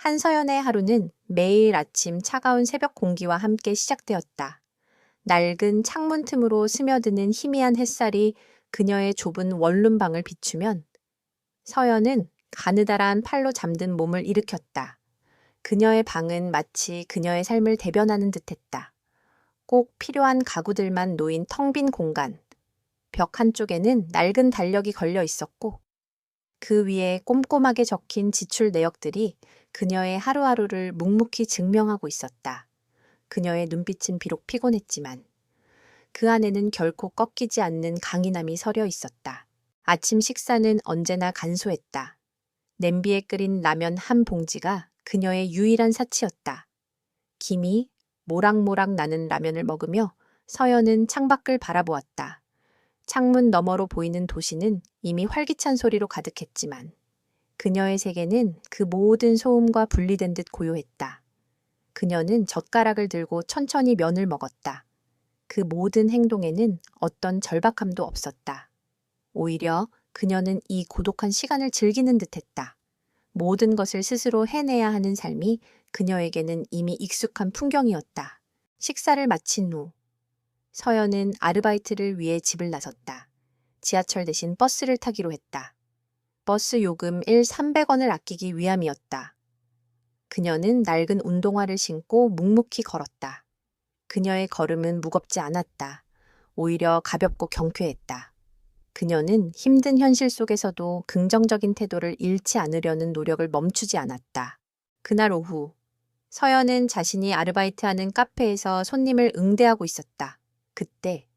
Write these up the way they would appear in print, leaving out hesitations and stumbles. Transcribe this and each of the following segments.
한서연의 하루는 매일 아침 차가운 새벽 공기와 함께 시작되었다. 낡은 창문 틈으로 스며드는 희미한 햇살이 그녀의 좁은 원룸방을 비추면 서연은 가느다란 팔로 잠든 몸을 일으켰다. 그녀의 방은 마치 그녀의 삶을 대변하는 듯했다. 꼭 필요한 가구들만 놓인 텅 빈 공간. 벽 한쪽에는 낡은 달력이 걸려 있었고 그 위에 꼼꼼하게 적힌 지출 내역들이 그녀의 하루하루를 묵묵히 증명하고 있었다. 그녀의 눈빛은 비록 피곤했지만 그 안에는 결코 꺾이지 않는 강인함이 서려 있었다. 아침 식사는 언제나 간소했다. 냄비에 끓인 라면 한 봉지가 그녀의 유일한 사치였다. 김이 모락모락 나는 라면을 먹으며 서연은 창밖을 바라보았다. 창문 너머로 보이는 도시는 이미 활기찬 소리로 가득했지만 그녀의 세계는 그 모든 소음과 분리된 듯 고요했다. 그녀는 젓가락을 들고 천천히 면을 먹었다. 그 모든 행동에는 어떤 절박함도 없었다. 오히려 그녀는 이 고독한 시간을 즐기는 듯했다. 모든 것을 스스로 해내야 하는 삶이 그녀에게는 이미 익숙한 풍경이었다. 식사를 마친 후 서연은 아르바이트를 위해 집을 나섰다. 지하철 대신 버스를 타기로 했다. 버스 요금 300원을 아끼기 위함이었다. 그녀는 낡은 운동화를 신고 묵묵히 걸었다. 그녀의 걸음은 무겁지 않았다. 오히려 가볍고 경쾌했다. 그녀는 힘든 현실 속에서도 긍정적인 태도를 잃지 않으려는 노력을 멈추지 않았다. 그날 오후, 서연은 자신이 아르바이트하는 카페에서 손님을 응대하고 있었다. 그때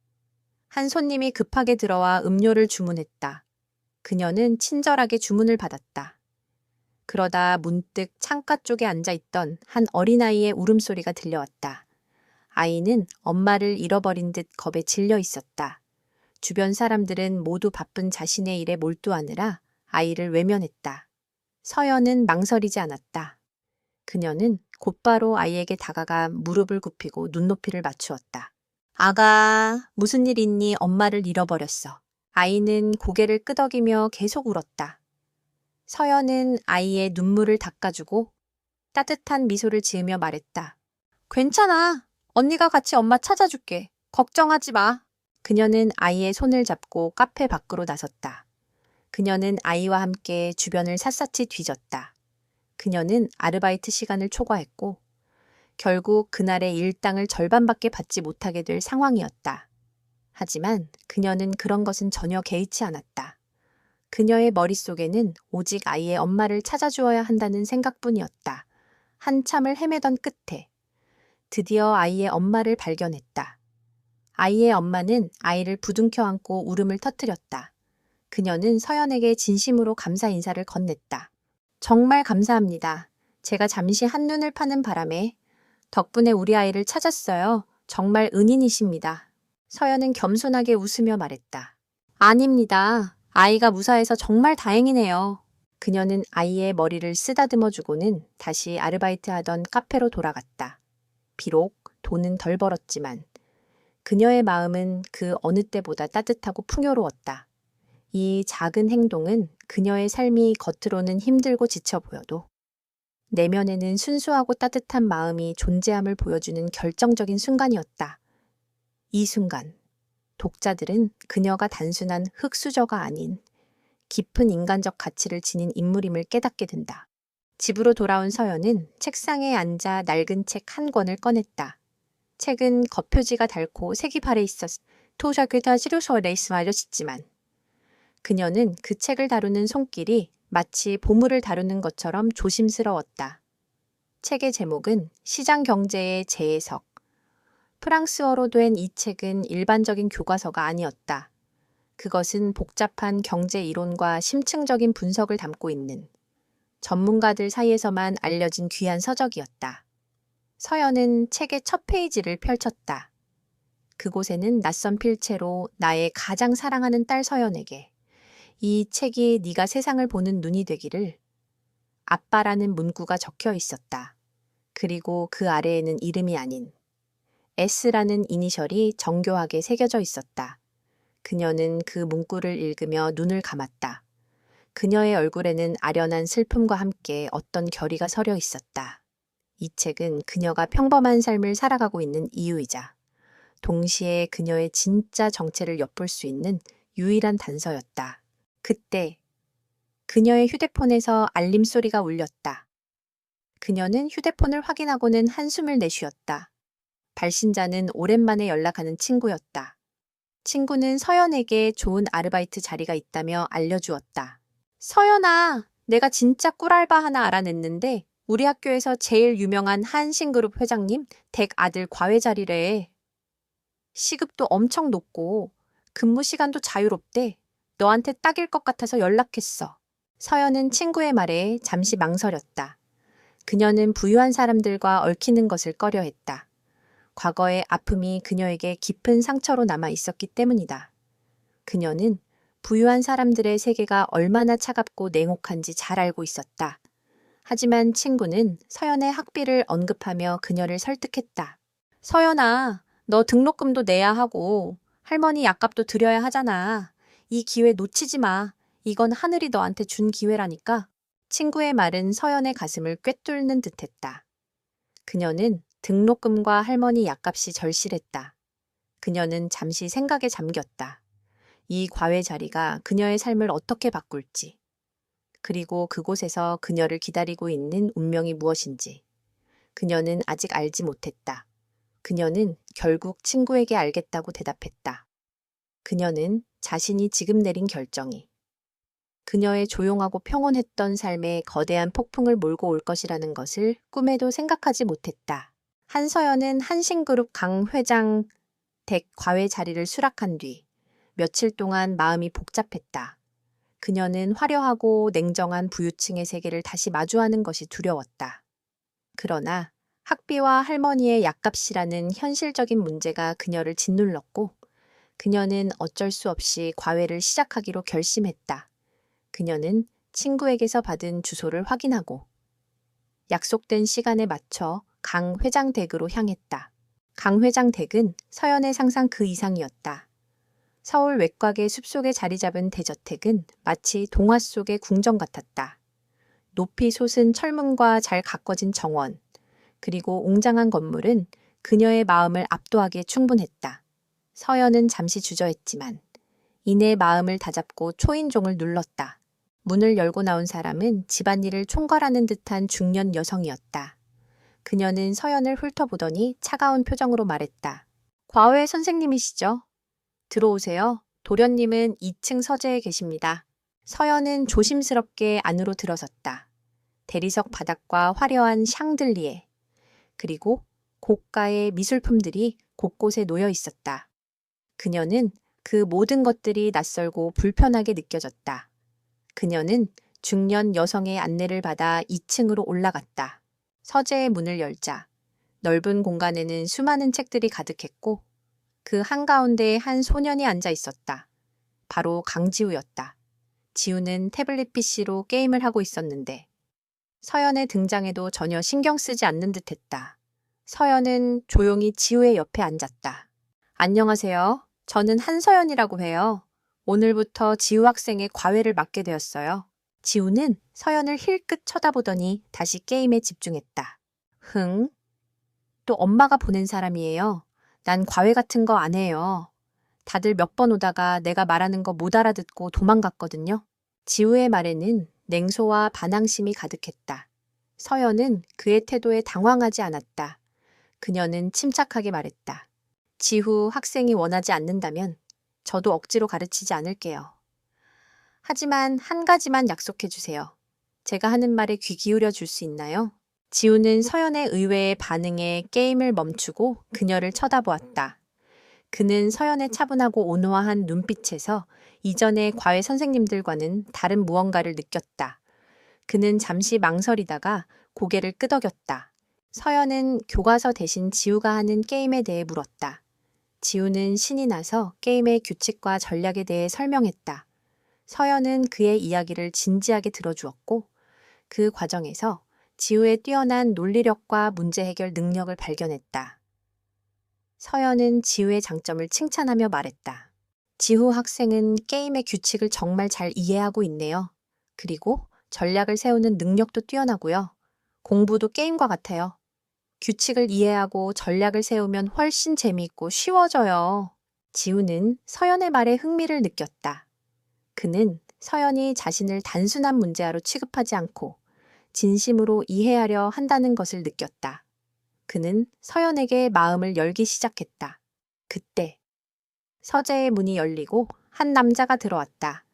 한 손님이 급하게 들어와 음료를 주문했다. 그녀는 친절하게 주문을 받았다. 그러다 문득 창가 쪽에 앉아있던 한 어린아이의 울음소리가 들려왔다. 아이는 엄마를 잃어버린 듯 겁에 질려 있었다. 주변 사람들은 모두 바쁜 자신의 일에 몰두하느라 아이를 외면했다. 서연은 망설이지 않았다. 그녀는 곧바로 아이에게 다가가 무릎을 굽히고 눈높이를 맞추었다. 아가, 무슨 일 있니? 엄마를 잃어버렸어. 아이는 고개를 끄덕이며 계속 울었다. 서연은 아이의 눈물을 닦아주고 따뜻한 미소를 지으며 말했다. 괜찮아. 언니가 같이 엄마 찾아줄게. 걱정하지 마. 그녀는 아이의 손을 잡고 카페 밖으로 나섰다. 그녀는 아이와 함께 주변을 샅샅이 뒤졌다. 그녀는 아르바이트 시간을 초과했고 결국 그날의 일당을 절반밖에 받지 못하게 될 상황이었다. 하지만 그녀는 그런 것은 전혀 개의치 않았다. 그녀의 머릿속에는 오직 아이의 엄마를 찾아주어야 한다는 생각뿐이었다. 한참을 헤매던 끝에 드디어 아이의 엄마를 발견했다. 아이의 엄마는 아이를 부둥켜 안고 울음을 터뜨렸다. 그녀는 서연에게 진심으로 감사 인사를 건넸다. 정말 감사합니다. 제가 잠시 한눈을 파는 바람에 덕분에 우리 아이를 찾았어요. 정말 은인이십니다. 서연은 겸손하게 웃으며 말했다. 아닙니다. 아이가 무사해서 정말 다행이네요. 그녀는 아이의 머리를 쓰다듬어 주고는 다시 아르바이트 하던 카페로 돌아갔다. 비록 돈은 덜 벌었지만 그녀의 마음은 그 어느 때보다 따뜻하고 풍요로웠다. 이 작은 행동은 그녀의 삶이 겉으로는 힘들고 지쳐 보여도 내면에는 순수하고 따뜻한 마음이 존재함을 보여주는 결정적인 순간이었다. 이 순간, 독자들은 그녀가 단순한 흙수저가 아닌 깊은 인간적 가치를 지닌 인물임을 깨닫게 된다. 집으로 돌아온 서연은 책상에 앉아 낡은 책 한 권을 꺼냈다. 책은 겉표지가 닳고 색이 바래 있었. 도자기다 지루소에 있으마셨지만 그녀는 그 책을 다루는 손길이 마치 보물을 다루는 것처럼 조심스러웠다. 책의 제목은 시장 경제의 재해석. 프랑스어로 된 이 책은 일반적인 교과서가 아니었다. 그것은 복잡한 경제 이론과 심층적인 분석을 담고 있는 전문가들 사이에서만 알려진 귀한 서적이었다. 서연은 책의 첫 페이지를 펼쳤다. 그곳에는 낯선 필체로 나의 가장 사랑하는 딸 서연에게 이 책이 네가 세상을 보는 눈이 되기를 아빠라는 문구가 적혀 있었다. 그리고 그 아래에는 이름이 아닌 S라는 이니셜이 정교하게 새겨져 있었다. 그녀는 그 문구를 읽으며 눈을 감았다. 그녀의 얼굴에는 아련한 슬픔과 함께 어떤 결의가 서려 있었다. 이 책은 그녀가 평범한 삶을 살아가고 있는 이유이자 동시에 그녀의 진짜 정체를 엿볼 수 있는 유일한 단서였다. 그때 그녀의 휴대폰에서 알림 소리가 울렸다. 그녀는 휴대폰을 확인하고는 한숨을 내쉬었다. 발신자는 오랜만에 연락하는 친구였다. 친구는 서연에게 좋은 아르바이트 자리가 있다며 알려주었다. 서연아, 내가 진짜 꿀알바 하나 알아냈는데 우리 학교에서 제일 유명한 한신그룹 회장님 댁 아들 과외 자리래. 시급도 엄청 높고 근무 시간도 자유롭대. 너한테 딱일 것 같아서 연락했어. 서연은 친구의 말에 잠시 망설였다. 그녀는 부유한 사람들과 얽히는 것을 꺼려했다. 과거의 아픔이 그녀에게 깊은 상처로 남아 있었기 때문이다. 그녀는 부유한 사람들의 세계가 얼마나 차갑고 냉혹한지 잘 알고 있었다. 하지만 친구는 서연의 학비를 언급하며 그녀를 설득했다. 서연아, 너 등록금도 내야 하고 할머니 약값도 드려야 하잖아. 이 기회 놓치지 마. 이건 하늘이 너한테 준 기회라니까. 친구의 말은 서연의 가슴을 꿰뚫는 듯했다. 그녀는 등록금과 할머니 약값이 절실했다. 그녀는 잠시 생각에 잠겼다. 이 과외 자리가 그녀의 삶을 어떻게 바꿀지, 그리고 그곳에서 그녀를 기다리고 있는 운명이 무엇인지 그녀는 아직 알지 못했다. 그녀는 결국 친구에게 알겠다고 대답했다. 그녀는 자신이 지금 내린 결정이 그녀의 조용하고 평온했던 삶에 거대한 폭풍을 몰고 올 것이라는 것을 꿈에도 생각하지 못했다. 한서연은 한신그룹 강 회장 댁 과외 자리를 수락한 뒤 며칠 동안 마음이 복잡했다. 그녀는 화려하고 냉정한 부유층의 세계를 다시 마주하는 것이 두려웠다. 그러나 학비와 할머니의 약값이라는 현실적인 문제가 그녀를 짓눌렀고 그녀는 어쩔 수 없이 과외를 시작하기로 결심했다. 그녀는 친구에게서 받은 주소를 확인하고 약속된 시간에 맞춰 강 회장 댁으로 향했다. 강 회장 댁은 서연의 상상 그 이상이었다. 서울 외곽의 숲속에 자리 잡은 대저택은 마치 동화 속의 궁전 같았다. 높이 솟은 철문과 잘 가꿔진 정원, 그리고 웅장한 건물은 그녀의 마음을 압도하기에 충분했다. 서연은 잠시 주저했지만 이내 마음을 다잡고 초인종을 눌렀다. 문을 열고 나온 사람은 집안일을 총괄하는 듯한 중년 여성이었다. 그녀는 서연을 훑어보더니 차가운 표정으로 말했다. 과외 선생님이시죠? 들어오세요. 도련님은 2층 서재에 계십니다. 서연은 조심스럽게 안으로 들어섰다. 대리석 바닥과 화려한 샹들리에, 그리고 고가의 미술품들이 곳곳에 놓여 있었다. 그녀는 그 모든 것들이 낯설고 불편하게 느껴졌다. 그녀는 중년 여성의 안내를 받아 2층으로 올라갔다. 서재의 문을 열자 넓은 공간에는 수많은 책들이 가득했고 그 한가운데에 한 소년이 앉아 있었다. 바로 강지우였다. 지우는 태블릿 PC로 게임을 하고 있었는데 서연의 등장에도 전혀 신경 쓰지 않는 듯했다. 서연은 조용히 지우의 옆에 앉았다. 안녕하세요. 저는 한서연이라고 해요. 오늘부터 지우 학생의 과외를 맡게 되었어요. 지우는 서연을 힐끗 쳐다보더니 다시 게임에 집중했다. 흥? 또 엄마가 보낸 사람이에요. 난 과외 같은 거 안 해요. 다들 몇 번 오다가 내가 말하는 거 못 알아듣고 도망갔거든요. 지우의 말에는 냉소와 반항심이 가득했다. 서연은 그의 태도에 당황하지 않았다. 그녀는 침착하게 말했다. 지후 학생이 원하지 않는다면 저도 억지로 가르치지 않을게요. 하지만 한 가지만 약속해 주세요. 제가 하는 말에 귀 기울여 줄 수 있나요? 지우는 서연의 의외의 반응에 게임을 멈추고 그녀를 쳐다보았다. 그는 서연의 차분하고 온화한 눈빛에서 이전의 과외 선생님들과는 다른 무언가를 느꼈다. 그는 잠시 망설이다가 고개를 끄덕였다. 서연은 교과서 대신 지우가 하는 게임에 대해 물었다. 지우는 신이 나서 게임의 규칙과 전략에 대해 설명했다. 서연은 그의 이야기를 진지하게 들어주었고 그 과정에서 지우의 뛰어난 논리력과 문제 해결 능력을 발견했다. 서연은 지우의 장점을 칭찬하며 말했다. 지우 학생은 게임의 규칙을 정말 잘 이해하고 있네요. 그리고 전략을 세우는 능력도 뛰어나고요. 공부도 게임과 같아요. 규칙을 이해하고 전략을 세우면 훨씬 재미있고 쉬워져요. 지우는 서연의 말에 흥미를 느꼈다. 그는 서연이 자신을 단순한 문제아로 취급하지 않고 진심으로 이해하려 한다는 것을 느꼈다. 그는 서연에게 마음을 열기 시작했다. 그때 서재의 문이 열리고 한 남자가 들어왔다.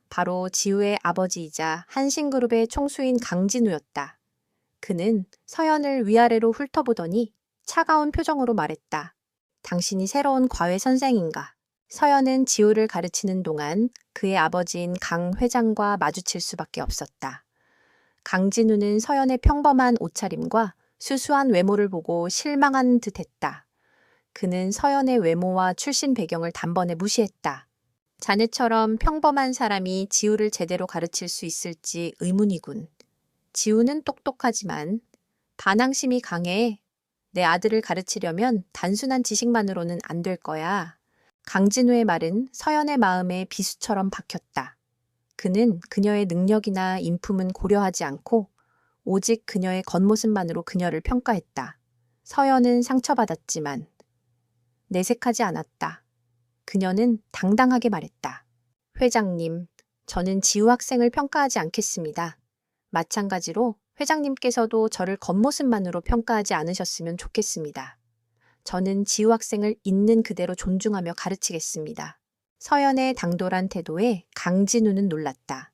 바로 지우의 아버지이자 한신그룹의 총수인 강진우였다. 그는 서연을 위아래로 훑어보더니 차가운 표정으로 말했다. 당신이 새로운 과외 선생인가? 서연은 지우를 가르치는 동안 그의 아버지인 강 회장과 마주칠 수밖에 없었다. 강진우는 서연의 평범한 옷차림과 수수한 외모를 보고 실망한 듯했다. 그는 서연의 외모와 출신 배경을 단번에 무시했다. 자네처럼 평범한 사람이 지우를 제대로 가르칠 수 있을지 의문이군. 지우는 똑똑하지만 반항심이 강해. 내 아들을 가르치려면 단순한 지식만으로는 안 될 거야. 강진우의 말은 서연의 마음에 비수처럼 박혔다. 그는 그녀의 능력이나 인품은 고려하지 않고 오직 그녀의 겉모습만으로 그녀를 평가했다. 서연은 상처받았지만 내색하지 않았다. 그녀는 당당하게 말했다. 회장님, 저는 지우 학생을 평가하지 않겠습니다. 마찬가지로 회장님께서도 저를 겉모습만으로 평가하지 않으셨으면 좋겠습니다. 저는 지우 학생을 있는 그대로 존중하며 가르치겠습니다. 서연의 당돌한 태도에 강진우는 놀랐다.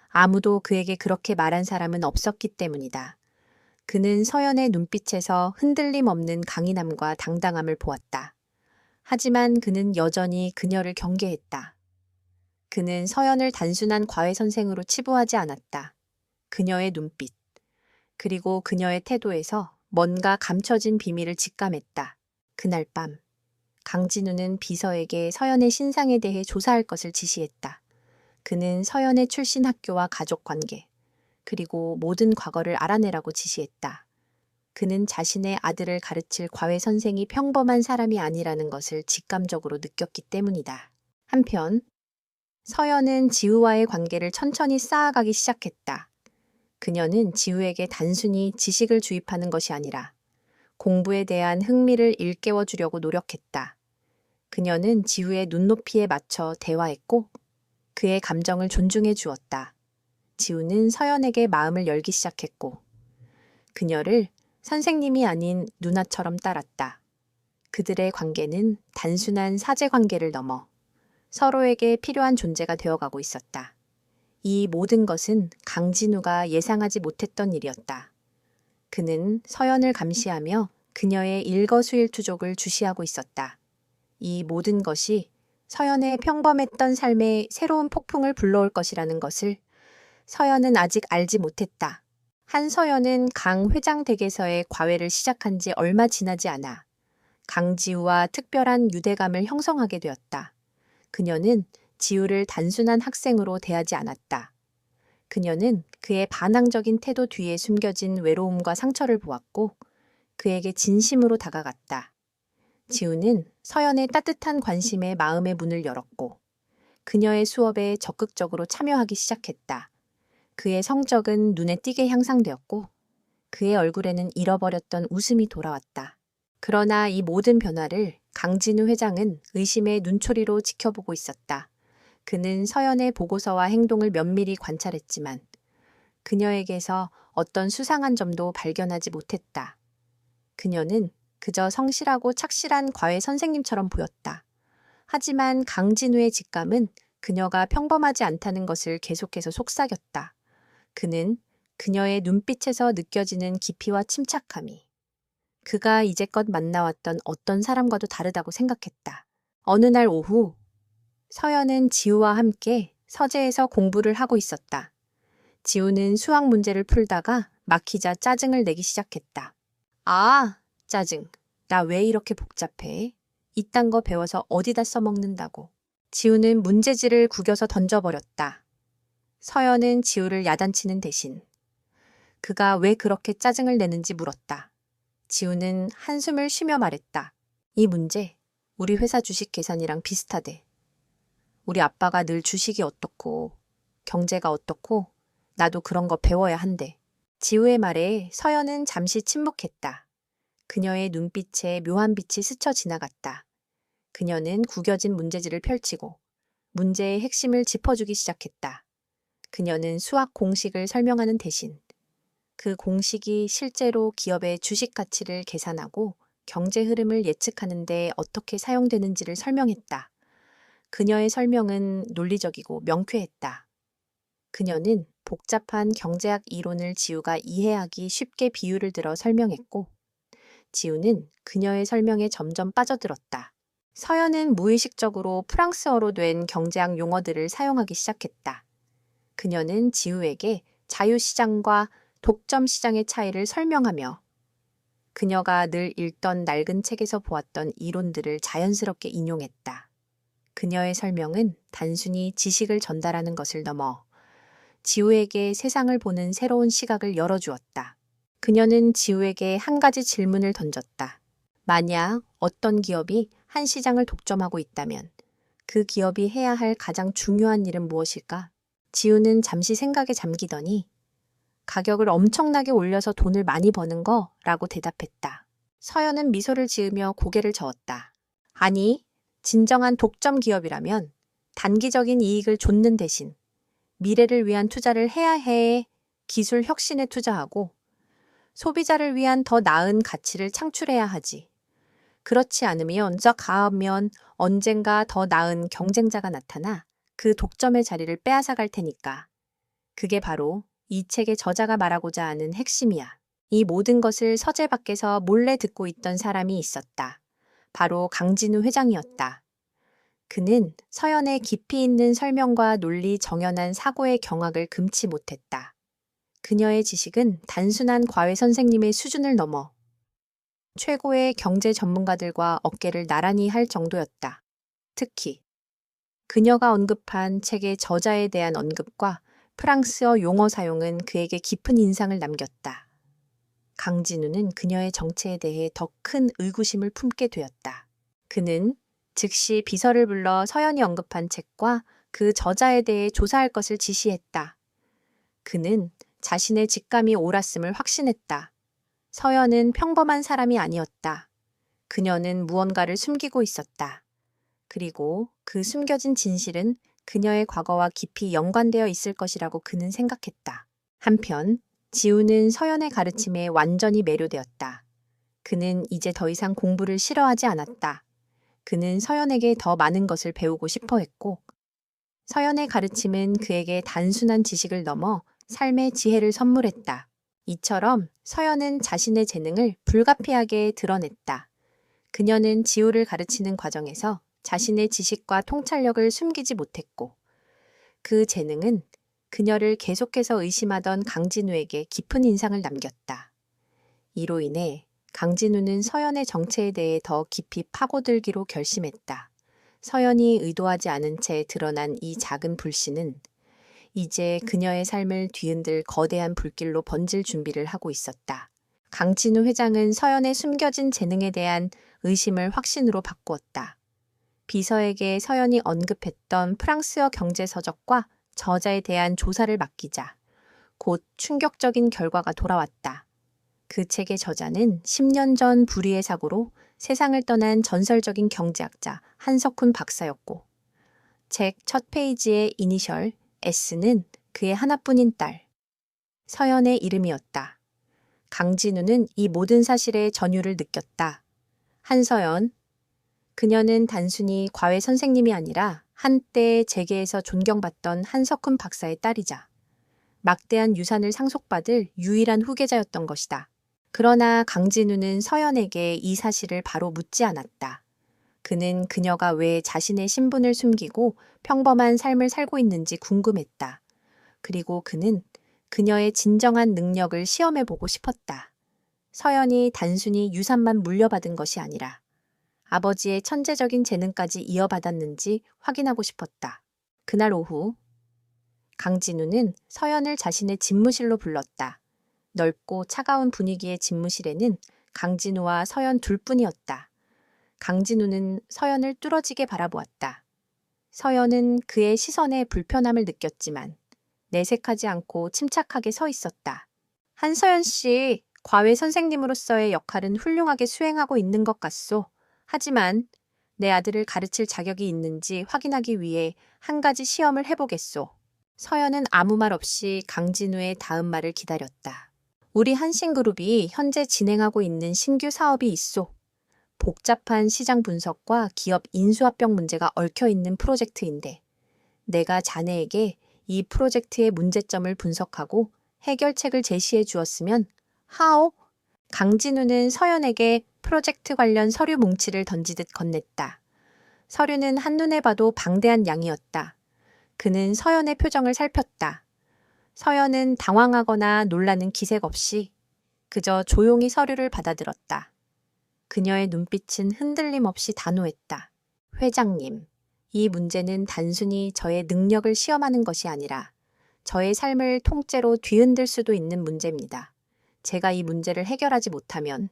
아무도 그에게 그렇게 말한 사람은 없었기 때문이다. 그는 서연의 눈빛에서 흔들림 없는 강인함과 당당함을 보았다. 하지만 그는 여전히 그녀를 경계했다. 그는 서연을 단순한 과외 선생으로 치부하지 않았다. 그녀의 눈빛, 그리고 그녀의 태도에서 뭔가 감춰진 비밀을 직감했다. 그날 밤, 강진우는 비서에게 서연의 신상에 대해 조사할 것을 지시했다. 그는 서연의 출신 학교와 가족 관계, 그리고 모든 과거를 알아내라고 지시했다. 그는 자신의 아들을 가르칠 과외 선생이 평범한 사람이 아니라는 것을 직감적으로 느꼈기 때문이다. 한편, 서연은 지우와의 관계를 천천히 쌓아가기 시작했다. 그녀는 지우에게 단순히 지식을 주입하는 것이 아니라 공부에 대한 흥미를 일깨워 주려고 노력했다. 그녀는 지우의 눈높이에 맞춰 대화했고 그의 감정을 존중해 주었다. 지우는 서연에게 마음을 열기 시작했고 그녀를 선생님이 아닌 누나처럼 따랐다. 그들의 관계는 단순한 사제 관계를 넘어 서로에게 필요한 존재가 되어가고 있었다. 이 모든 것은 강진우가 예상하지 못했던 일이었다. 그는 서연을 감시하며 그녀의 일거수일투족을 주시하고 있었다. 이 모든 것이 서연의 평범했던 삶에 새로운 폭풍을 불러올 것이라는 것을 서연은 아직 알지 못했다. 한서연은 강 회장 댁에서의 과외를 시작한 지 얼마 지나지 않아 강지우와 특별한 유대감을 형성하게 되었다. 그녀는 지우를 단순한 학생으로 대하지 않았다. 그녀는 그의 반항적인 태도 뒤에 숨겨진 외로움과 상처를 보았고 그에게 진심으로 다가갔다. 지우는 서연의 따뜻한 관심에 마음의 문을 열었고 그녀의 수업에 적극적으로 참여하기 시작했다. 그의 성적은 눈에 띄게 향상되었고 그의 얼굴에는 잃어버렸던 웃음이 돌아왔다. 그러나 이 모든 변화를 강진우 회장은 의심의 눈초리로 지켜보고 있었다. 그는 서연의 보고서와 행동을 면밀히 관찰했지만 그녀에게서 어떤 수상한 점도 발견하지 못했다. 그녀는 그저 성실하고 착실한 과외 선생님처럼 보였다. 하지만 강진우의 직감은 그녀가 평범하지 않다는 것을 계속해서 속삭였다. 그는 그녀의 눈빛에서 느껴지는 깊이와 침착함이 그가 이제껏 만나왔던 어떤 사람과도 다르다고 생각했다. 어느 날 오후, 서연은 지우와 함께 서재에서 공부를 하고 있었다. 지우는 수학 문제를 풀다가 막히자 짜증을 내기 시작했다. 아, 짜증. 나 왜 이렇게 복잡해? 이딴 거 배워서 어디다 써먹는다고. 지우는 문제지를 구겨서 던져버렸다. 서연은 지우를 야단치는 대신 그가 왜 그렇게 짜증을 내는지 물었다. 지우는 한숨을 쉬며 말했다. 이 문제, 우리 회사 주식 계산이랑 비슷하대. 우리 아빠가 늘 주식이 어떻고, 경제가 어떻고, 나도 그런 거 배워야 한대. 지우의 말에 서연은 잠시 침묵했다. 그녀의 눈빛에 묘한 빛이 스쳐 지나갔다. 그녀는 구겨진 문제지를 펼치고 문제의 핵심을 짚어주기 시작했다. 그녀는 수학 공식을 설명하는 대신 그 공식이 실제로 기업의 주식 가치를 계산하고 경제 흐름을 예측하는 데 어떻게 사용되는지를 설명했다. 그녀의 설명은 논리적이고 명쾌했다. 그녀는 복잡한 경제학 이론을 지우가 이해하기 쉽게 비유를 들어 설명했고, 지우는 그녀의 설명에 점점 빠져들었다. 서연은 무의식적으로 프랑스어로 된 경제학 용어들을 사용하기 시작했다. 그녀는 지우에게 자유시장과 독점시장의 차이를 설명하며 그녀가 늘 읽던 낡은 책에서 보았던 이론들을 자연스럽게 인용했다. 그녀의 설명은 단순히 지식을 전달하는 것을 넘어 지우에게 세상을 보는 새로운 시각을 열어주었다. 그녀는 지우에게 한 가지 질문을 던졌다. 만약 어떤 기업이 한 시장을 독점하고 있다면 그 기업이 해야 할 가장 중요한 일은 무엇일까? 지우는 잠시 생각에 잠기더니 가격을 엄청나게 올려서 돈을 많이 버는 거라고 대답했다. 서연은 미소를 지으며 고개를 저었다. 아니, 진정한 독점 기업이라면 단기적인 이익을 좇는 대신 미래를 위한 투자를 해야 해. 기술 혁신에 투자하고 소비자를 위한 더 나은 가치를 창출해야 하지. 그렇지 않으면 가면 언젠가 더 나은 경쟁자가 나타나 그 독점의 자리를 빼앗아 갈 테니까. 그게 바로 이 책의 저자가 말하고자 하는 핵심이야. 이 모든 것을 서재 밖에서 몰래 듣고 있던 사람이 있었다. 바로 강진우 회장이었다. 그는 서연의 깊이 있는 설명과 논리 정연한 사고의 경악을 금치 못했다. 그녀의 지식은 단순한 과외 선생님의 수준을 넘어 최고의 경제 전문가들과 어깨를 나란히 할 정도였다. 특히 그녀가 언급한 책의 저자에 대한 언급과 프랑스어 용어 사용은 그에게 깊은 인상을 남겼다. 강진우는 그녀의 정체에 대해 더 큰 의구심을 품게 되었다. 그는 즉시 비서를 불러 서연이 언급한 책과 그 저자에 대해 조사할 것을 지시했다. 그는 자신의 직감이 옳았음을 확신했다. 서연은 평범한 사람이 아니었다. 그녀는 무언가를 숨기고 있었다. 그리고 그 숨겨진 진실은 그녀의 과거와 깊이 연관되어 있을 것이라고 그는 생각했다. 한편 지우는 서연의 가르침에 완전히 매료되었다. 그는 이제 더 이상 공부를 싫어하지 않았다. 그는 서연에게 더 많은 것을 배우고 싶어 했고, 서연의 가르침은 그에게 단순한 지식을 넘어 삶의 지혜를 선물했다. 이처럼 서연은 자신의 재능을 불가피하게 드러냈다. 그녀는 지우를 가르치는 과정에서 자신의 지식과 통찰력을 숨기지 못했고, 그 재능은 그녀를 계속해서 의심하던 강진우에게 깊은 인상을 남겼다. 이로 인해 강진우는 서연의 정체에 대해 더 깊이 파고들기로 결심했다. 서연이 의도하지 않은 채 드러난 이 작은 불씨는 이제 그녀의 삶을 뒤흔들 거대한 불길로 번질 준비를 하고 있었다. 강진우 회장은 서연의 숨겨진 재능에 대한 의심을 확신으로 바꾸었다. 비서에게 서연이 언급했던 프랑스어 경제서적과 저자에 대한 조사를 맡기자 곧 충격적인 결과가 돌아왔다. 그 책의 저자는 10년 전 불의의 사고로 세상을 떠난 전설적인 경제학자 한석훈 박사였고, 책 첫 페이지의 이니셜 S는 그의 하나뿐인 딸, 서연의 이름이었다. 강진우는 이 모든 사실의 전율을 느꼈다. 한서연, 그녀는 단순히 과외 선생님이 아니라 한때 재계에서 존경받던 한석훈 박사의 딸이자 막대한 유산을 상속받을 유일한 후계자였던 것이다. 그러나 강진우는 서연에게 이 사실을 바로 묻지 않았다. 그는 그녀가 왜 자신의 신분을 숨기고 평범한 삶을 살고 있는지 궁금했다. 그리고 그는 그녀의 진정한 능력을 시험해보고 싶었다. 서연이 단순히 유산만 물려받은 것이 아니라 아버지의 천재적인 재능까지 이어받았는지 확인하고 싶었다. 그날 오후 강진우는 서연을 자신의 집무실로 불렀다. 넓고 차가운 분위기의 집무실에는 강진우와 서연 둘뿐이었다. 강진우는 서연을 뚫어지게 바라보았다. 서연은 그의 시선에 불편함을 느꼈지만 내색하지 않고 침착하게 서 있었다. 한서연 씨, 과외 선생님으로서의 역할은 훌륭하게 수행하고 있는 것 같소. 하지만 내 아들을 가르칠 자격이 있는지 확인하기 위해 한 가지 시험을 해보겠소. 서연은 아무 말 없이 강진우의 다음 말을 기다렸다. 우리 한신그룹이 현재 진행하고 있는 신규 사업이 있소. 복잡한 시장 분석과 기업 인수합병 문제가 얽혀있는 프로젝트인데 내가 자네에게 이 프로젝트의 문제점을 분석하고 해결책을 제시해 주었으면 하오? 강진우는 서연에게 프로젝트 관련 서류 뭉치를 던지듯 건넸다. 서류는 한눈에 봐도 방대한 양이었다. 그는 서연의 표정을 살폈다. 서연은 당황하거나 놀라는 기색 없이 그저 조용히 서류를 받아들었다. 그녀의 눈빛은 흔들림 없이 단호했다. 회장님, 이 문제는 단순히 저의 능력을 시험하는 것이 아니라 저의 삶을 통째로 뒤흔들 수도 있는 문제입니다. 제가 이 문제를 해결하지 못하면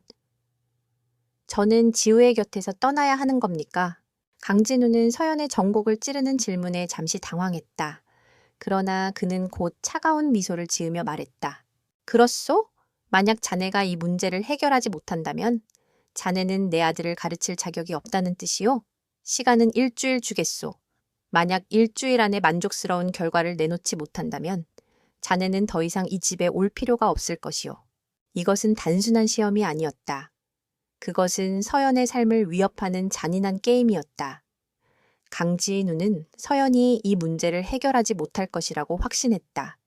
저는 지우의 곁에서 떠나야 하는 겁니까? 강진우는 서연의 정곡을 찌르는 질문에 잠시 당황했다. 그러나 그는 곧 차가운 미소를 지으며 말했다. 그렇소? 만약 자네가 이 문제를 해결하지 못한다면 자네는 내 아들을 가르칠 자격이 없다는 뜻이요? 시간은 일주일 주겠소. 만약 일주일 안에 만족스러운 결과를 내놓지 못한다면 자네는 더 이상 이 집에 올 필요가 없을 것이요. 이것은 단순한 시험이 아니었다. 그것은 서연의 삶을 위협하는 잔인한 게임이었다. 강지누는 서연이 이 문제를 해결하지 못할 것이라고 확신했다.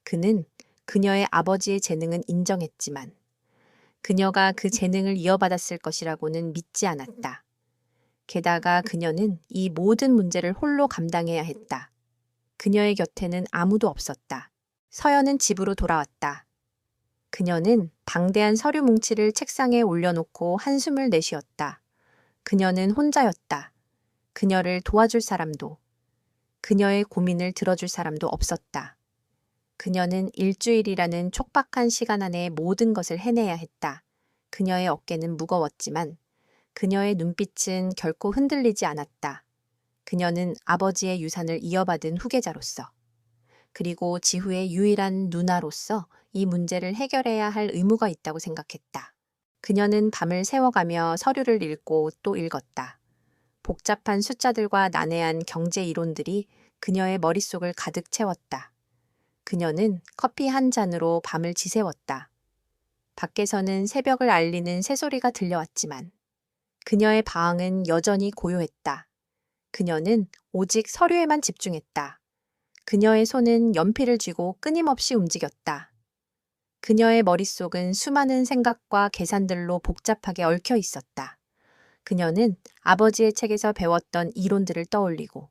그는 그녀의 아버지의 재능은 인정했지만 그녀가 그 재능을 이어받았을 것이라고는 믿지 않았다. 게다가 그녀는 이 모든 문제를 홀로 감당해야 했다. 그녀의 곁에는 아무도 없었다. 서연은 집으로 돌아왔다. 그녀는 방대한 서류 뭉치를 책상에 올려놓고 한숨을 내쉬었다. 그녀는 혼자였다. 그녀를 도와줄 사람도, 그녀의 고민을 들어줄 사람도 없었다. 그녀는 일주일이라는 촉박한 시간 안에 모든 것을 해내야 했다. 그녀의 어깨는 무거웠지만 그녀의 눈빛은 결코 흔들리지 않았다. 그녀는 아버지의 유산을 이어받은 후계자로서, 그리고 지후의 유일한 누나로서 이 문제를 해결해야 할 의무가 있다고 생각했다. 그녀는 밤을 새워가며 서류를 읽고 또 읽었다. 복잡한 숫자들과 난해한 경제 이론들이 그녀의 머릿속을 가득 채웠다. 그녀는 커피 한 잔으로 밤을 지새웠다. 밖에서는 새벽을 알리는 새소리가 들려왔지만 그녀의 방은 여전히 고요했다. 그녀는 오직 서류에만 집중했다. 그녀의 손은 연필을 쥐고 끊임없이 움직였다. 그녀의 머릿속은 수많은 생각과 계산들로 복잡하게 얽혀 있었다. 그녀는 아버지의 책에서 배웠던 이론들을 떠올리고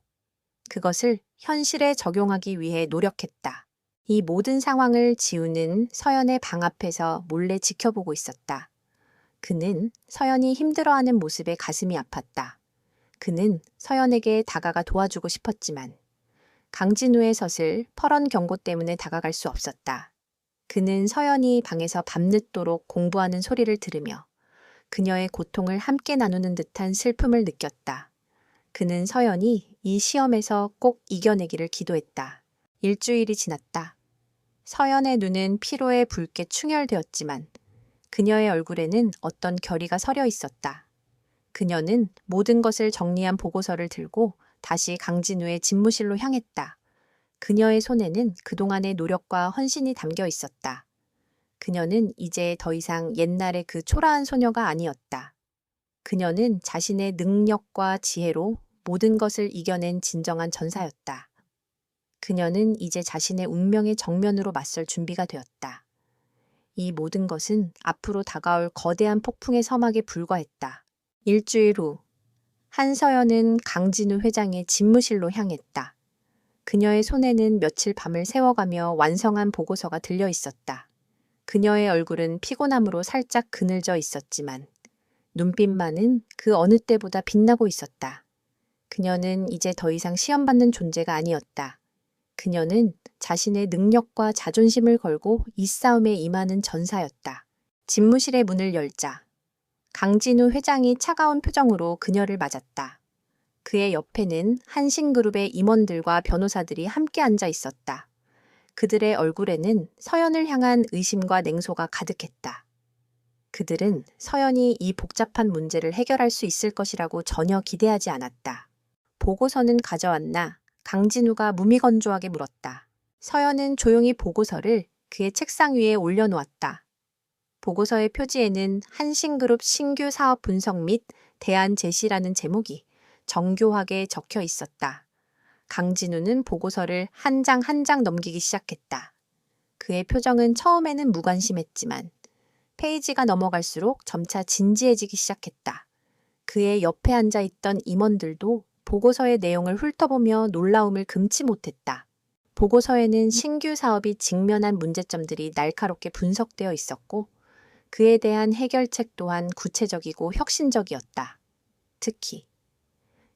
그것을 현실에 적용하기 위해 노력했다. 이 모든 상황을 지우는 서연의 방 앞에서 몰래 지켜보고 있었다. 그는 서연이 힘들어하는 모습에 가슴이 아팠다. 그는 서연에게 다가가 도와주고 싶었지만 강진우의 섯을 펄언 경고 때문에 다가갈 수 없었다. 그는 서연이 방에서 밤늦도록 공부하는 소리를 들으며 그녀의 고통을 함께 나누는 듯한 슬픔을 느꼈다. 그는 서연이 이 시험에서 꼭 이겨내기를 기도했다. 일주일이 지났다. 서연의 눈은 피로에 붉게 충혈되었지만 그녀의 얼굴에는 어떤 결의가 서려 있었다. 그녀는 모든 것을 정리한 보고서를 들고 다시 강진우의 집무실로 향했다. 그녀의 손에는 그동안의 노력과 헌신이 담겨 있었다. 그녀는 이제 더 이상 옛날의 그 초라한 소녀가 아니었다. 그녀는 자신의 능력과 지혜로 모든 것을 이겨낸 진정한 전사였다. 그녀는 이제 자신의 운명의 정면으로 맞설 준비가 되었다. 이 모든 것은 앞으로 다가올 거대한 폭풍의 서막에 불과했다. 일주일 후, 한서연은 강진우 회장의 집무실로 향했다. 그녀의 손에는 며칠 밤을 새워가며 완성한 보고서가 들려 있었다. 그녀의 얼굴은 피곤함으로 살짝 그늘져 있었지만 눈빛만은 그 어느 때보다 빛나고 있었다. 그녀는 이제 더 이상 시험받는 존재가 아니었다. 그녀는 자신의 능력과 자존심을 걸고 이 싸움에 임하는 전사였다. 집무실의 문을 열자 강진우 회장이 차가운 표정으로 그녀를 맞았다. 그의 옆에는 한신그룹의 임원들과 변호사들이 함께 앉아 있었다. 그들의 얼굴에는 서연을 향한 의심과 냉소가 가득했다. 그들은 서연이 이 복잡한 문제를 해결할 수 있을 것이라고 전혀 기대하지 않았다. 보고서는 가져왔나? 강진우가 무미건조하게 물었다. 서연은 조용히 보고서를 그의 책상 위에 올려놓았다. 보고서의 표지에는 한신그룹 신규 사업 분석 및 대안 제시라는 제목이 정교하게 적혀 있었다. 강진우는 보고서를 한 장 한 장 넘기기 시작했다. 그의 표정은 처음에는 무관심했지만 페이지가 넘어갈수록 점차 진지해지기 시작했다. 그의 옆에 앉아 있던 임원들도 보고서의 내용을 훑어보며 놀라움을 금치 못했다. 보고서에는 신규 사업이 직면한 문제점들이 날카롭게 분석되어 있었고 그에 대한 해결책 또한 구체적이고 혁신적이었다. 특히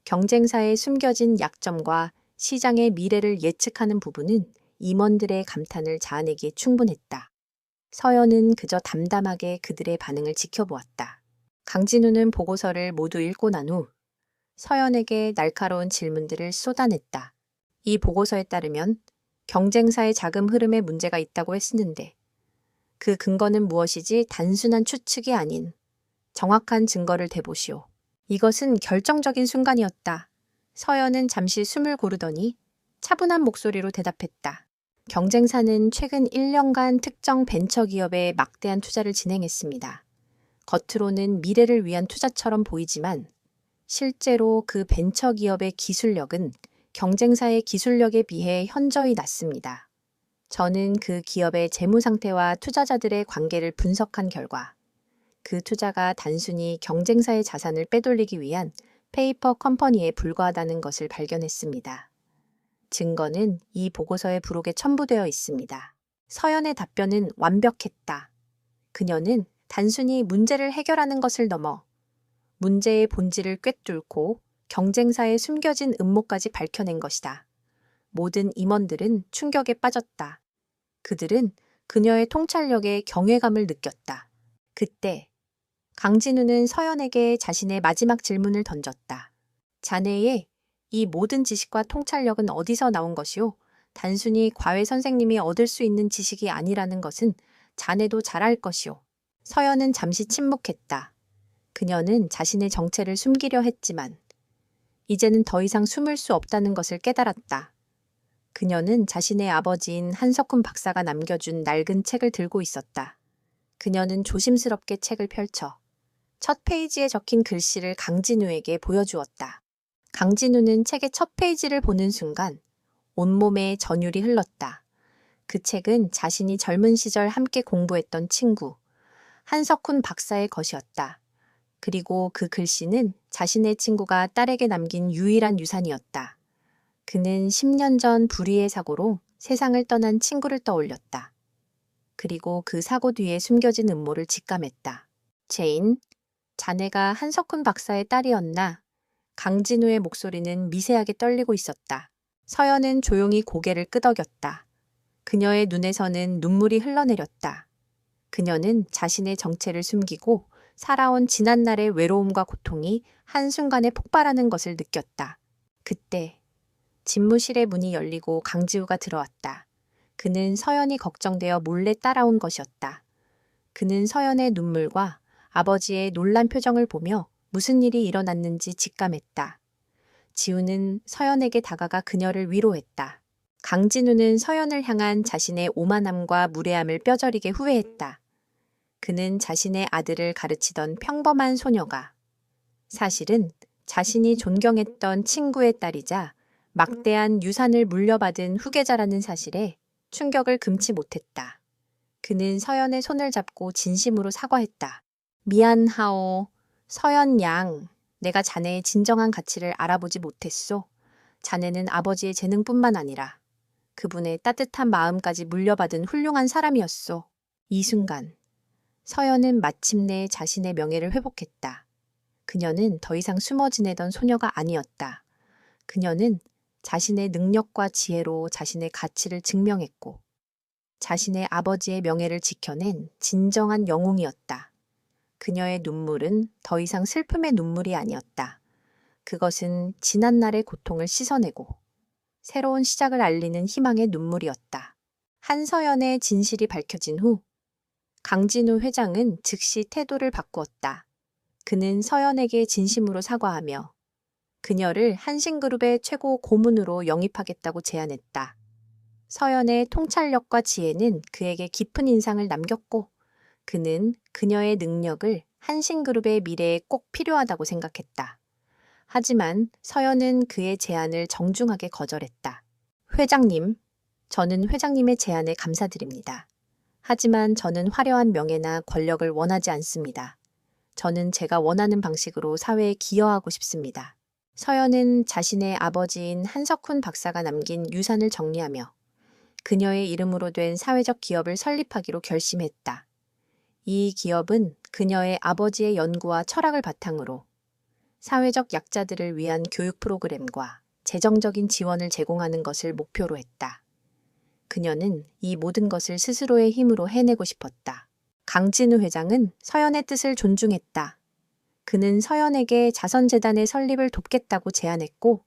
경쟁사의 숨겨진 약점과 시장의 미래를 예측하는 부분은 임원들의 감탄을 자아내기에 충분했다. 서연은 그저 담담하게 그들의 반응을 지켜보았다. 강진우는 보고서를 모두 읽고 난 후 서연에게 날카로운 질문들을 쏟아냈다. 이 보고서에 따르면 경쟁사의 자금 흐름에 문제가 있다고 했는데 그 근거는 무엇이지 단순한 추측이 아닌 정확한 증거를 대보시오. 이것은 결정적인 순간이었다. 서연은 잠시 숨을 고르더니 차분한 목소리로 대답했다. 경쟁사는 최근 1년간 특정 벤처기업에 막대한 투자를 진행했습니다. 겉으로는 미래를 위한 투자처럼 보이지만 실제로 그 벤처기업의 기술력은 경쟁사의 기술력에 비해 현저히 낮습니다. 저는 그 기업의 재무 상태와 투자자들의 관계를 분석한 결과 그 투자가 단순히 경쟁사의 자산을 빼돌리기 위한 페이퍼 컴퍼니에 불과하다는 것을 발견했습니다. 증거는 이 보고서의 부록에 첨부되어 있습니다. 서연의 답변은 완벽했다. 그녀는 단순히 문제를 해결하는 것을 넘어 문제의 본질을 꿰뚫고 경쟁사의 숨겨진 음모까지 밝혀낸 것이다. 모든 임원들은 충격에 빠졌다. 그들은 그녀의 통찰력에 경외감을 느꼈다. 그때 강진우는 서연에게 자신의 마지막 질문을 던졌다. 자네의 이 모든 지식과 통찰력은 어디서 나온 것이오? 단순히 과외 선생님이 얻을 수 있는 지식이 아니라는 것은 자네도 잘 알 것이오. 서연은 잠시 침묵했다. 그녀는 자신의 정체를 숨기려 했지만 이제는 더 이상 숨을 수 없다는 것을 깨달았다. 그녀는 자신의 아버지인 한석훈 박사가 남겨준 낡은 책을 들고 있었다. 그녀는 조심스럽게 책을 펼쳐 첫 페이지에 적힌 글씨를 강진우에게 보여주었다. 강진우는 책의 첫 페이지를 보는 순간 온몸에 전율이 흘렀다. 그 책은 자신이 젊은 시절 함께 공부했던 친구 한석훈 박사의 것이었다. 그리고 그 글씨는 자신의 친구가 딸에게 남긴 유일한 유산이었다. 그는 10년 전 불의의 사고로 세상을 떠난 친구를 떠올렸다. 그리고 그 사고 뒤에 숨겨진 음모를 직감했다. 제인, 자네가 한석훈 박사의 딸이었나? 강진우의 목소리는 미세하게 떨리고 있었다. 서연은 조용히 고개를 끄덕였다. 그녀의 눈에서는 눈물이 흘러내렸다. 그녀는 자신의 정체를 숨기고 살아온 지난날의 외로움과 고통이 한순간에 폭발하는 것을 느꼈다. 그때 집무실의 문이 열리고 강지우가 들어왔다. 그는 서연이 걱정되어 몰래 따라온 것이었다. 그는 서연의 눈물과 아버지의 놀란 표정을 보며 무슨 일이 일어났는지 직감했다. 지우는 서연에게 다가가 그녀를 위로했다. 강진우는 서연을 향한 자신의 오만함과 무례함을 뼈저리게 후회했다. 그는 자신의 아들을 가르치던 평범한 소녀가 사실은 자신이 존경했던 친구의 딸이자 막대한 유산을 물려받은 후계자라는 사실에 충격을 금치 못했다. 그는 서연의 손을 잡고 진심으로 사과했다. 미안하오. 서연 양, 내가 자네의 진정한 가치를 알아보지 못했소. 자네는 아버지의 재능뿐만 아니라 그분의 따뜻한 마음까지 물려받은 훌륭한 사람이었소. 이 순간 서연은 마침내 자신의 명예를 회복했다. 그녀는 더 이상 숨어 지내던 소녀가 아니었다. 그녀는 자신의 능력과 지혜로 자신의 가치를 증명했고 자신의 아버지의 명예를 지켜낸 진정한 영웅이었다. 그녀의 눈물은 더 이상 슬픔의 눈물이 아니었다. 그것은 지난날의 고통을 씻어내고 새로운 시작을 알리는 희망의 눈물이었다. 한서연의 진실이 밝혀진 후 강진우 회장은 즉시 태도를 바꾸었다. 그는 서연에게 진심으로 사과하며 그녀를 한신그룹의 최고 고문으로 영입하겠다고 제안했다. 서연의 통찰력과 지혜는 그에게 깊은 인상을 남겼고 그는 그녀의 능력을 한신그룹의 미래에 꼭 필요하다고 생각했다. 하지만 서연은 그의 제안을 정중하게 거절했다. 회장님, 저는 회장님의 제안에 감사드립니다. 하지만 저는 화려한 명예나 권력을 원하지 않습니다. 저는 제가 원하는 방식으로 사회에 기여하고 싶습니다. 서연은 자신의 아버지인 한석훈 박사가 남긴 유산을 정리하며 그녀의 이름으로 된 사회적 기업을 설립하기로 결심했다. 이 기업은 그녀의 아버지의 연구와 철학을 바탕으로 사회적 약자들을 위한 교육 프로그램과 재정적인 지원을 제공하는 것을 목표로 했다. 그녀는 이 모든 것을 스스로의 힘으로 해내고 싶었다. 강진우 회장은 서연의 뜻을 존중했다. 그는 서연에게 자선재단의 설립을 돕겠다고 제안했고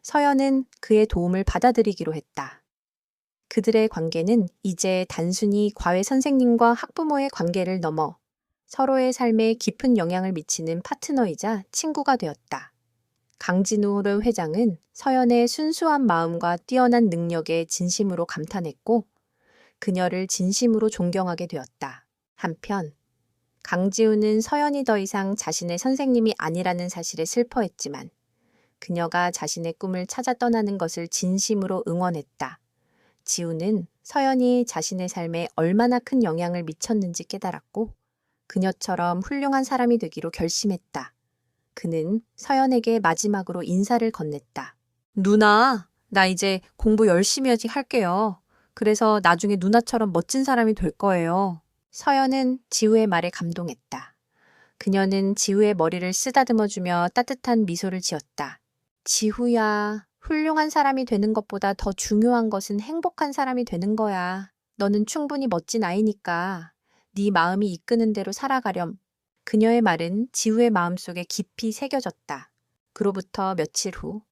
서연은 그의 도움을 받아들이기로 했다. 그들의 관계는 이제 단순히 과외 선생님과 학부모의 관계를 넘어 서로의 삶에 깊은 영향을 미치는 파트너이자 친구가 되었다. 강진우 회장은 서연의 순수한 마음과 뛰어난 능력에 진심으로 감탄했고 그녀를 진심으로 존경하게 되었다. 한편 강지우는 서연이 더 이상 자신의 선생님이 아니라는 사실에 슬퍼했지만 그녀가 자신의 꿈을 찾아 떠나는 것을 진심으로 응원했다. 지우는 서연이 자신의 삶에 얼마나 큰 영향을 미쳤는지 깨달았고 그녀처럼 훌륭한 사람이 되기로 결심했다. 그는 서연에게 마지막으로 인사를 건넸다. 누나, 나 이제 공부 열심히 할게요. 그래서 나중에 누나처럼 멋진 사람이 될 거예요. 서연은 지우의 말에 감동했다. 그녀는 지우의 머리를 쓰다듬어주며 따뜻한 미소를 지었다. 지우야, 훌륭한 사람이 되는 것보다 더 중요한 것은 행복한 사람이 되는 거야. 너는 충분히 멋진 아이니까 네 마음이 이끄는 대로 살아가렴. 그녀의 말은 지우의 마음속에 깊이 새겨졌다. 그로부터 며칠 후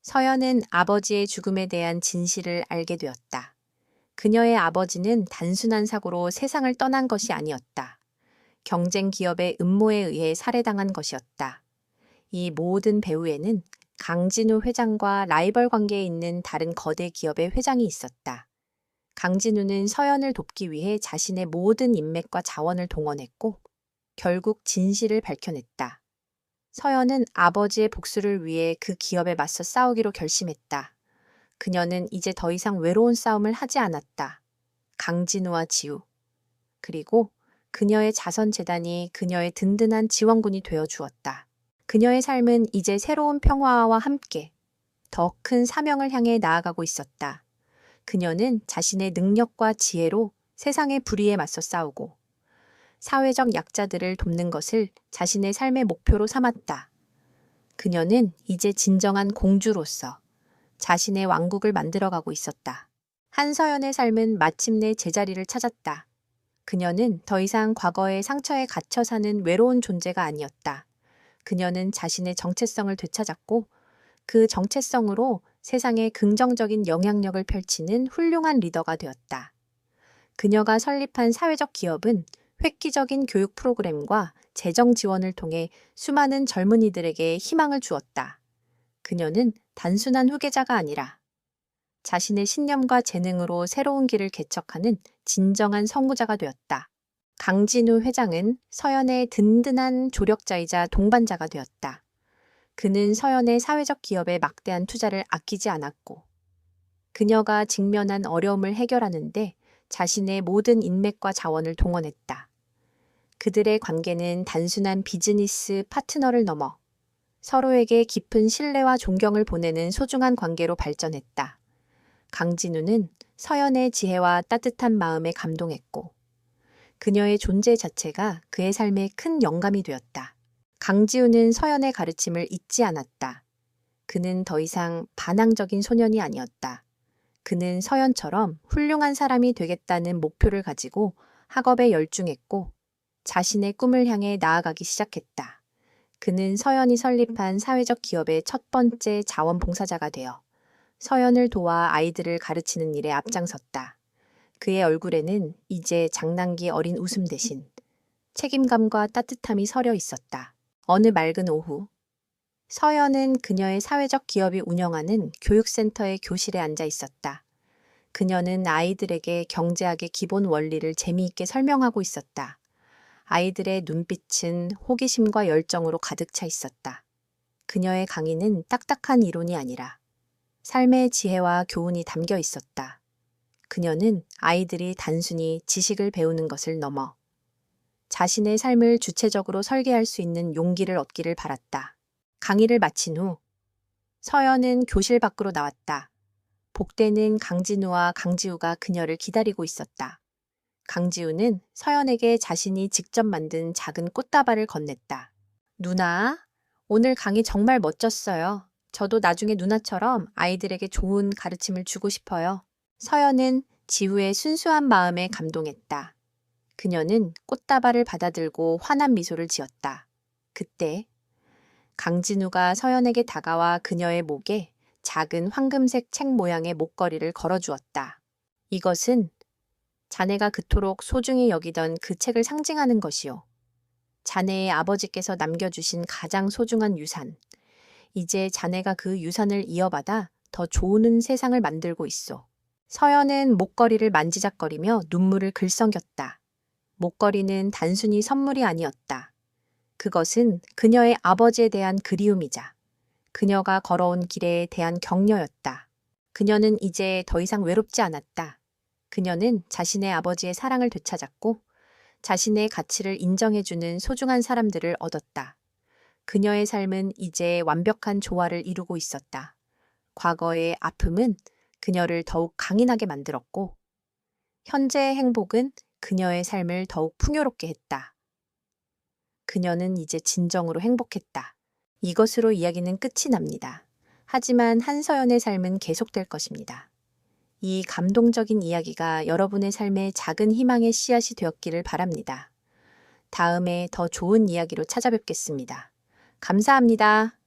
서연은 아버지의 죽음에 대한 진실을 알게 되었다. 그녀의 아버지는 단순한 사고로 세상을 떠난 것이 아니었다. 경쟁 기업의 음모에 의해 살해당한 것이었다. 이 모든 배후에는 강진우 회장과 라이벌 관계에 있는 다른 거대 기업의 회장이 있었다. 강진우는 서연을 돕기 위해 자신의 모든 인맥과 자원을 동원했고 결국 진실을 밝혀냈다. 서연은 아버지의 복수를 위해 그 기업에 맞서 싸우기로 결심했다. 그녀는 이제 더 이상 외로운 싸움을 하지 않았다. 강진우와 지우, 그리고 그녀의 자선재단이 그녀의 든든한 지원군이 되어 주었다. 그녀의 삶은 이제 새로운 평화와 함께 더 큰 사명을 향해 나아가고 있었다. 그녀는 자신의 능력과 지혜로 세상의 불의에 맞서 싸우고 사회적 약자들을 돕는 것을 자신의 삶의 목표로 삼았다. 그녀는 이제 진정한 공주로서 자신의 왕국을 만들어가고 있었다. 한서연의 삶은 마침내 제자리를 찾았다. 그녀는 더 이상 과거의 상처에 갇혀 사는 외로운 존재가 아니었다. 그녀는 자신의 정체성을 되찾았고 그 정체성으로 세상에 긍정적인 영향력을 펼치는 훌륭한 리더가 되었다. 그녀가 설립한 사회적 기업은 획기적인 교육 프로그램과 재정 지원을 통해 수많은 젊은이들에게 희망을 주었다. 그녀는 단순한 후계자가 아니라 자신의 신념과 재능으로 새로운 길을 개척하는 진정한 선구자가 되었다. 강진우 회장은 서연의 든든한 조력자이자 동반자가 되었다. 그는 서연의 사회적 기업에 막대한 투자를 아끼지 않았고 그녀가 직면한 어려움을 해결하는데 자신의 모든 인맥과 자원을 동원했다. 그들의 관계는 단순한 비즈니스 파트너를 넘어 서로에게 깊은 신뢰와 존경을 보내는 소중한 관계로 발전했다. 강진우는 서연의 지혜와 따뜻한 마음에 감동했고 그녀의 존재 자체가 그의 삶에 큰 영감이 되었다. 강지우는 서연의 가르침을 잊지 않았다. 그는 더 이상 반항적인 소년이 아니었다. 그는 서연처럼 훌륭한 사람이 되겠다는 목표를 가지고 학업에 열중했고 자신의 꿈을 향해 나아가기 시작했다. 그는 서연이 설립한 사회적 기업의 첫 번째 자원봉사자가 되어 서연을 도와 아이들을 가르치는 일에 앞장섰다. 그의 얼굴에는 이제 장난기 어린 웃음 대신 책임감과 따뜻함이 서려 있었다. 어느 맑은 오후, 서연은 그녀의 사회적 기업이 운영하는 교육센터의 교실에 앉아 있었다. 그녀는 아이들에게 경제학의 기본 원리를 재미있게 설명하고 있었다. 아이들의 눈빛은 호기심과 열정으로 가득 차 있었다. 그녀의 강의는 딱딱한 이론이 아니라 삶의 지혜와 교훈이 담겨 있었다. 그녀는 아이들이 단순히 지식을 배우는 것을 넘어 자신의 삶을 주체적으로 설계할 수 있는 용기를 얻기를 바랐다. 강의를 마친 후 서연은 교실 밖으로 나왔다. 복되는 강진우와 강지우가 그녀를 기다리고 있었다. 강지우는 서연에게 자신이 직접 만든 작은 꽃다발을 건넸다. 누나, 오늘 강의 정말 멋졌어요. 저도 나중에 누나처럼 아이들에게 좋은 가르침을 주고 싶어요. 서연은 지우의 순수한 마음에 감동했다. 그녀는 꽃다발을 받아들고 환한 미소를 지었다. 그때 강진우가 서연에게 다가와 그녀의 목에 작은 황금색 책 모양의 목걸이를 걸어주었다. 이것은 자네가 그토록 소중히 여기던 그 책을 상징하는 것이요. 자네의 아버지께서 남겨주신 가장 소중한 유산. 이제 자네가 그 유산을 이어받아 더 좋은 세상을 만들고 있어. 서연은 목걸이를 만지작거리며 눈물을 글썽였다. 목걸이는 단순히 선물이 아니었다. 그것은 그녀의 아버지에 대한 그리움이자 그녀가 걸어온 길에 대한 격려였다. 그녀는 이제 더 이상 외롭지 않았다. 그녀는 자신의 아버지의 사랑을 되찾았고 자신의 가치를 인정해주는 소중한 사람들을 얻었다. 그녀의 삶은 이제 완벽한 조화를 이루고 있었다. 과거의 아픔은 그녀를 더욱 강인하게 만들었고 현재의 행복은 그녀의 삶을 더욱 풍요롭게 했다. 그녀는 이제 진정으로 행복했다. 이것으로 이야기는 끝이 납니다. 하지만 한서연의 삶은 계속될 것입니다. 이 감동적인 이야기가 여러분의 삶에 작은 희망의 씨앗이 되었기를 바랍니다. 다음에 더 좋은 이야기로 찾아뵙겠습니다. 감사합니다.